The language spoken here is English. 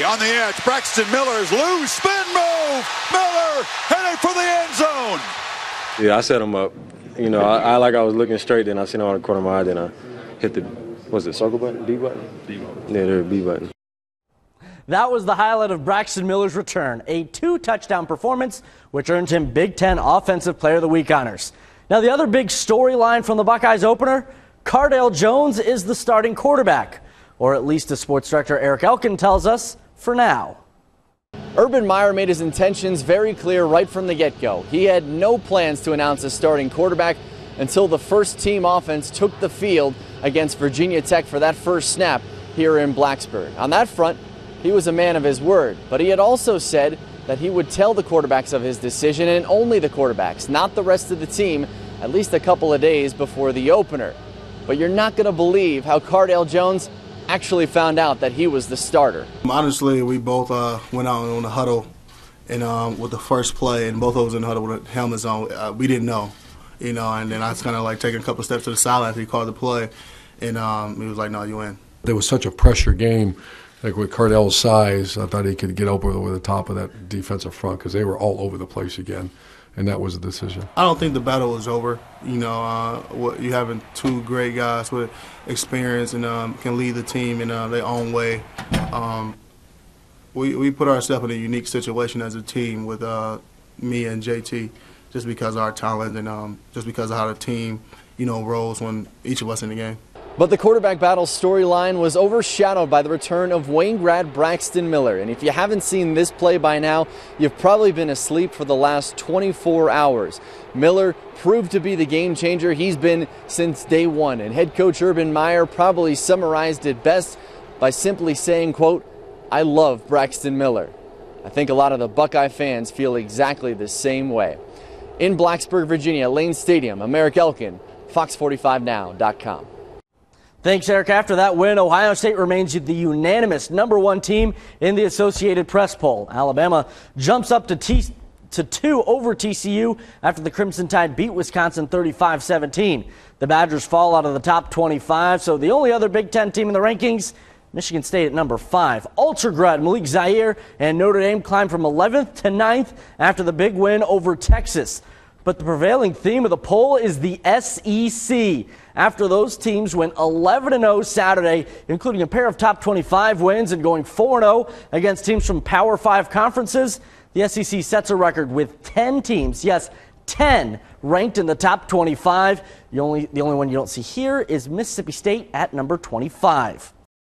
On the edge, Braxton Miller is loose, spin move, Miller heading for the end zone. Yeah, I set him up. You know, I was looking straight, then I seen him on the corner of my eye, then I hit the, what's it, circle button, B button? B button. Yeah, there's a B button. That was the highlight of Braxton Miller's return, a 2-touchdown performance, which earned him Big Ten Offensive Player of the Week honors. Now, the other big storyline from the Buckeyes opener, Cardale Jones is the starting quarterback, or at least as sports director Eric Elkin tells us, for now. Urban Meyer made his intentions very clear right from the get-go. He had no plans to announce a starting quarterback until the first team offense took the field against Virginia Tech for that first snap here in Blacksburg. On that front, he was a man of his word, but he had also said that he would tell the quarterbacks of his decision, and only the quarterbacks, not the rest of the team, at least a couple of days before the opener. But you're not going to believe how Cardale Jones actually found out that he was the starter. Honestly, we both went out on the huddle and with the first play, and both of us in the huddle with helmets on. We didn't know, you know, and then I was kind of like taking a couple steps to the sideline after he called the play, and he was like, "No, you in." There was such a pressure game, like with Cardale's size, I thought he could get over the top of that defensive front because they were all over the place again, and that was the decision. I don't think the battle was over. You know, you having two great guys with experience and can lead the team in their own way. We put ourselves in a unique situation as a team with me and JT, just because of our talent and just because of how the team, you know, rolls when each of us in the game. But the quarterback battle storyline was overshadowed by the return of Wayne grad Braxton Miller. And if you haven't seen this play by now, you've probably been asleep for the last 24 hours. Miller proved to be the game changer he's been since day one. And head coach Urban Meyer probably summarized it best by simply saying, quote, "I love Braxton Miller." I think a lot of the Buckeye fans feel exactly the same way. In Blacksburg, Virginia, Lane Stadium, I'm Eric Elkin, Fox45Now.com. Thanks, Eric. After that win, Ohio State remains the unanimous #1 team in the Associated Press poll. Alabama jumps up to 2 over TCU after the Crimson Tide beat Wisconsin 35-17. The Badgers fall out of the top 25, so the only other Big Ten team in the rankings, Michigan State at number 5. Ultra grad Malik Zaire and Notre Dame climb from 11th to 9th after the big win over Texas. But the prevailing theme of the poll is the SEC. After those teams went 11-0 Saturday, including a pair of top 25 wins and going 4-0 against teams from Power 5 conferences, the SEC sets a record with 10 teams, yes, 10 ranked in the top 25. The only one you don't see here is Mississippi State at number 25.